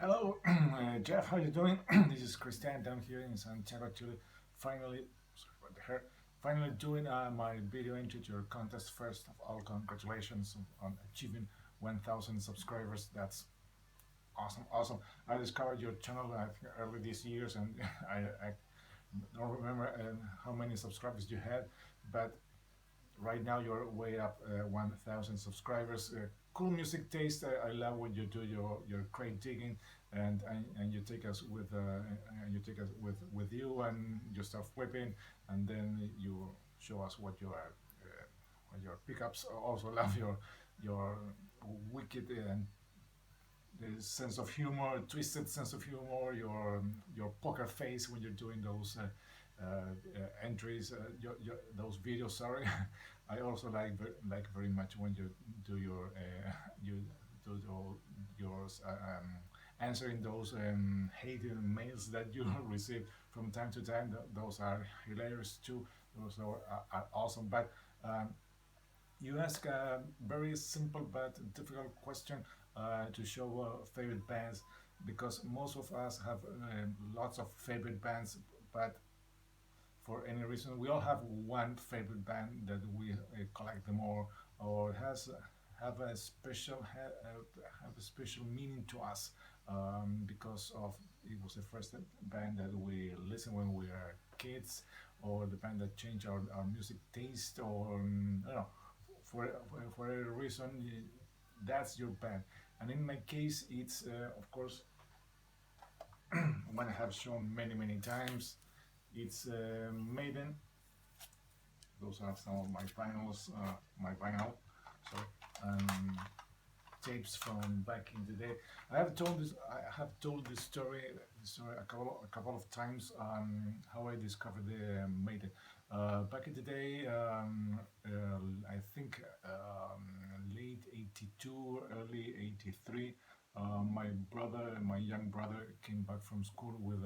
Hello, Jeff. How you doing? This is Christian down here in Santiago, Chile. Finally, sorry for the hair. Finally doing my video entry to your contest. First of all, congratulations on achieving 1,000 subscribers. That's awesome, awesome. I discovered your channel I think early this years, and I don't remember how many subscribers you had, but right now you're way up 1,000 subscribers. Cool music taste. I love when you do your crate digging, and you take us with with you, and you start flipping, and then you show us what your pickups. I also love your wicked and the sense of humor, twisted sense of humor, your poker face when you're doing those entries, those videos. Sorry, I also like very much when you do you do yours answering those hated mails that you receive from time to time. Those are hilarious too. Those are awesome. But you ask a very simple but difficult question to show favorite bands, because most of us have lots of favorite bands, but for any reason we all have one favorite band that we collect them all, or has have a have a special meaning to us, because of it was the first band that we listened when we were kids, or the band that changed our music taste, or I don't know, for a reason, that's your band. And in my case, it's of course one I have shown many times. It's Maiden. Those are some of my finals, my vinyl, sorry, tapes from back in the day. I have told this story a couple of times. How I discovered the Maiden. Back in the day, I think late '82, early '83. My young brother, came back from school with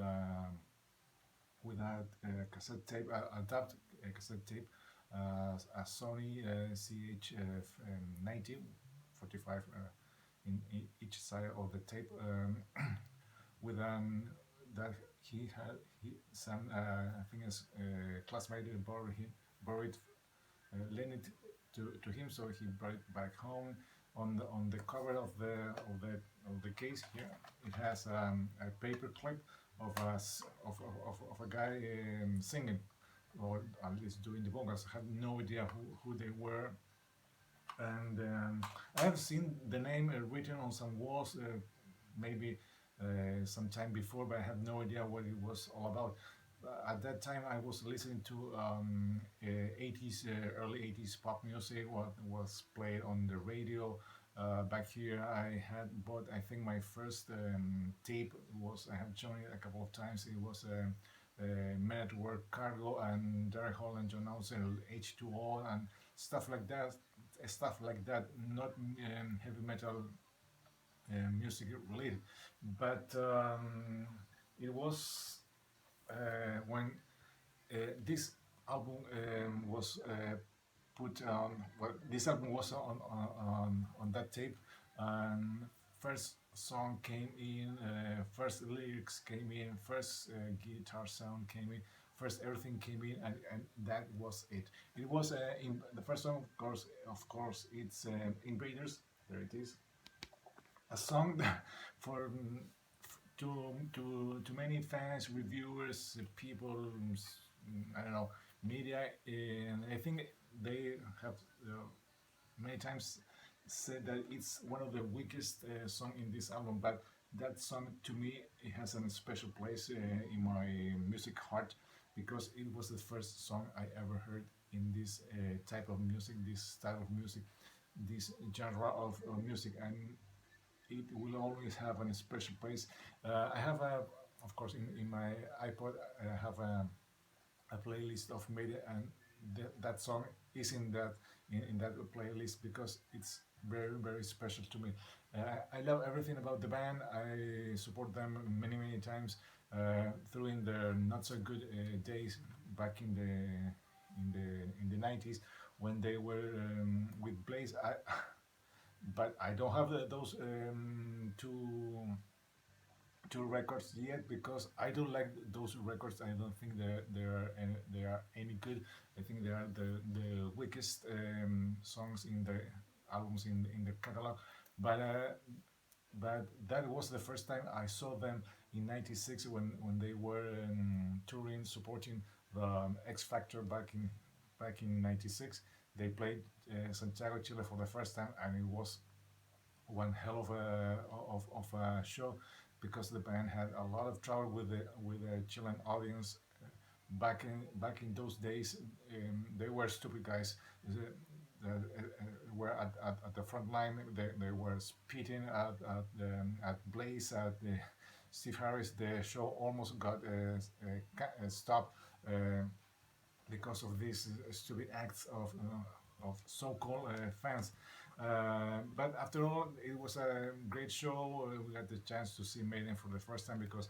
a cassette tape, a dubbed cassette tape, a Sony CH90 45 in each side of the tape, with that he had some I think his classmate borrowed lent it to him, so he brought it back home. On the cover of the case here, it has a paper clip of of a guy singing, or at least doing the vocals. I had no idea who they were, and I have seen the name written on some walls, maybe some time before, but I had no idea what it was all about. At that time, I was listening to 80s, early 80s pop music, what was played on the radio. Back here, I had bought, I think my first tape was, I have shown it a couple of times, it was Men at Work Cargo and Derek Hall and John Oates, H2O, and stuff like that. Stuff like that, not heavy metal music related, but it was when this album was put on. Well, this album was on that tape, and first song came in, first lyrics came in, first guitar sound came in, first everything came in, and that was it. It was in the first song, of course, it's Invaders. There it is, a song that for to many fans, reviewers, people, I don't know, media, and I think they have many times said that it's one of the weakest song in this album. But that song, to me, it has a special place in my music heart, because it was the first song I ever heard in this type of music, this style of music, this genre of music, and it will always have a special place. I have of course, in my iPod, I have a playlist of media, and that song is in that playlist, because it's very special to me. I love everything about the band. I support them many times through in their not so good days back in the 90s, when they were with Blaze. But I don't have those two. two records yet because I don't like those records. I don't think they are any good. I think they are the weakest songs in the albums in the catalog. But that was the first time I saw them in '96 when they were touring supporting the X Factor back in '96. They played Santiago, Chile for the first time, and it was one hell of a show because the band had a lot of trouble with the Chilean audience. Back in those days, they were stupid guys. Were at the front line. They were spitting at Blaze, at Steve Harris. The show almost got stopped because of these stupid acts of so-called fans. But after all, it was a great show. We had the chance to see Maiden for the first time because a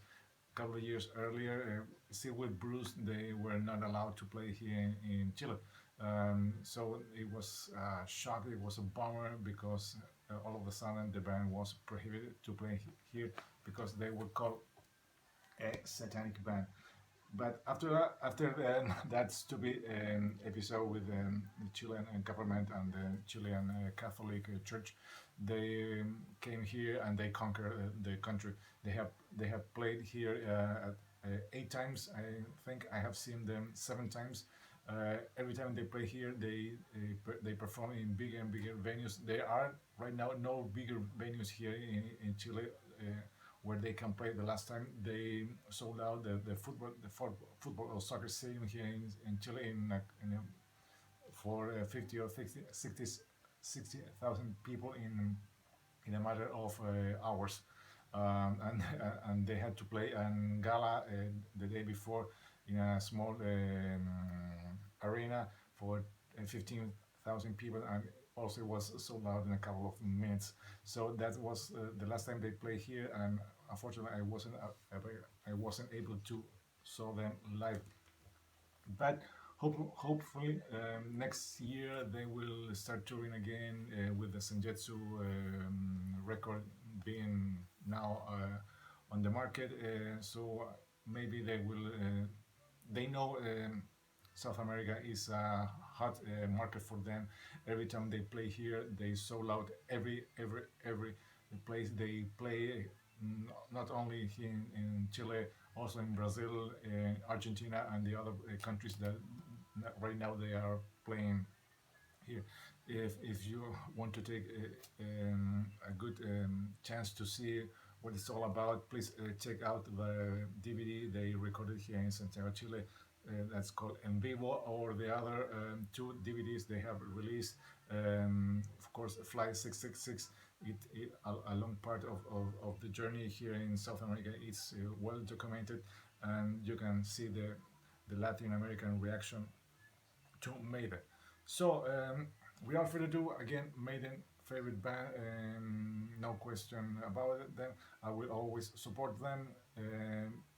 couple of years earlier, still with Bruce, they were not allowed to play here in Chile. So it was a shock. It was a bummer because all of a sudden the band was prohibited to play here because they were called a satanic band. But after that stupid episode with the Chilean government and the Chilean Catholic Church, they came here and they conquered the country. They have played here at, 8 times. I think I have seen them 7 times. Every time they play here, they perform in bigger and bigger venues. There are right now no bigger venues here in Chile. Where they can play. The last time they sold out the football or soccer stadium here in Chile for 50 or 60,000 people in a matter of hours. And they had to play an gala the day before in a small arena for 15,000 people, and also was sold out in a couple of minutes. So that was the last time they played here, and unfortunately, I wasn't able to saw them live. But hopefully next year they will start touring again with the Senjutsu record being now on the market. So maybe they will. They know South America is a hot market for them. Every time they play here, they sold out every place they play. Not only here in Chile, also in Brazil, Argentina, and the other countries that right now they are playing here. If you want to take a good chance to see what it's all about, please check out the DVD they recorded here in Santiago, Chile. That's called En Vivo, or the other two DVDs they have released. Of course, Flight 666. A long part of the journey here in South America is well documented, and you can see the Latin American reaction to Maiden. So, without further ado, again, Maiden favorite band, no question about it. Then I will always support them.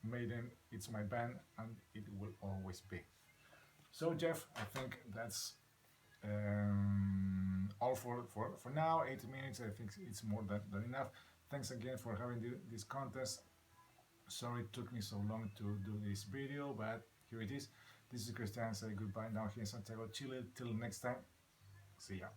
Maiden, it's my band, and it will always be. So, Jeff, I think that's all for now. 80 minutes, I think it's more than enough. Thanks again for having this contest. Sorry it took me so long to do this video, but here it is. This is Christian. Say goodbye now here in Santiago, Chile. Till next time. See ya.